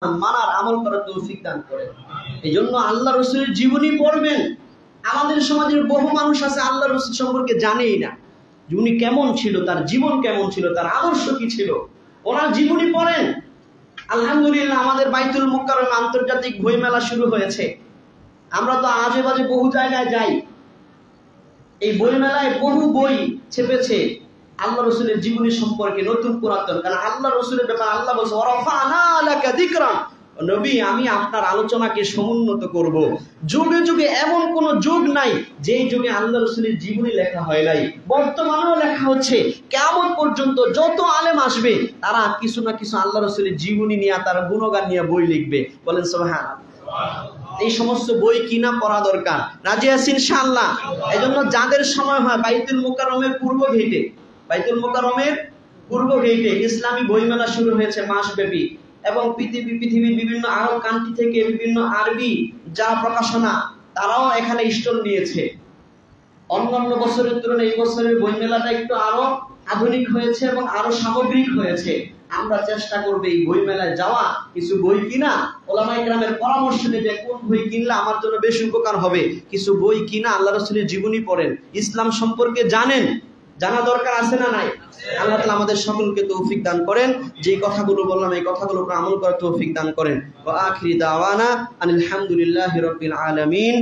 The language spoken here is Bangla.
মানার আমল করার তৌফিক দান করেন। এই জন্য আল্লাহ রসুলের জীবনী পড়বেন। আমাদের সমাজের বহু মানুষ আছে আল্লাহ রসুল সম্পর্কে জানেই না, উনি কেমন ছিল, তার জীবন কেমন ছিল, তার আদর্শ কি ছিল। ওনার জীবনী পড়েন। আলহামদুলিল্লাহ আমাদের বাইতুল মুকাররমে আন্তর্জাতিক বই মেলা শুরু হয়েছে। আমরা তো আজে বাজে বহু জায়গায় যাই, এই বই মেলায় বহু বই ছেপেছে আল্লাহ রসুলের জীবনী সম্পর্কে, নতুন পুরাতন। কারণ আল্লাহ রসুলের ব্যাপারে আল্লাহ বলছে ওয়ারাফা'না লাকা যিকরাক, নবী আমি আপনার আলোচনাকে সমুন্নত করব। যুগে যুগে এমন কোন যুগ নাই যেই যুগে আল্লাহ রসুলের জীবনী লেখা হয় নাই, বর্তমানেও লেখা হচ্ছে। কিয়ামত পর্যন্ত যত আলেম আসবে তারা কিছু না কিছু আল্লাহ রসুলের জীবনী নিয়ে, তার গুণগান নিয়ে বই লিখবে। বলেন সুবহানাল্লাহ। এই সমস্ত বই কিনা পড়া দরকার। রাজি আছি ইনশাআল্লাহ? এজন্য যাদের সময় হয় বাইতুল মুকাররমের পূর্ব গেটে, বাইতুল মুকাররমের পূর্ব গেটে ইসলামী বইমেলা শুরু হয়েছে মাসব্যাপী, এবং পৃথিবীর বিভিন্ন আরব কান্ট্রি থেকে বিভিন্ন আরবি যা প্রকাশনা তারাও এখানে স্টল নিয়েছে। অন্যান্য বছরের তুলনায় এই বছরের বইমেলাটা একটু আরো আধুনিক হয়েছে এবং আরো সামগ্রিক হয়েছে। আমরা চেষ্টা করব এই বই মেলায় যাওয়া, কিছু বই কিনা, ওলামায়ে কেরামের পরামর্শ নেবে কোন বই কিনলে আমার জন্য বেশি উপকার হবে। কিছু বই কিনা আল্লাহ রাসূলের জীবনী পড়েন, ইসলাম সম্পর্কে জানেন। জানা দরকার আছে না নাই? আল্লাহ তাআলা আমাদের সকলকে তৌফিক দান করেন। যে কথাগুলো বললাম এই কথাগুলোর উপর আমল করার তৌফিক দান করেন। ওয়া আখিরি দাওয়ানা আনিল হামদুলিল্লাহি রাব্বিল আলামিন।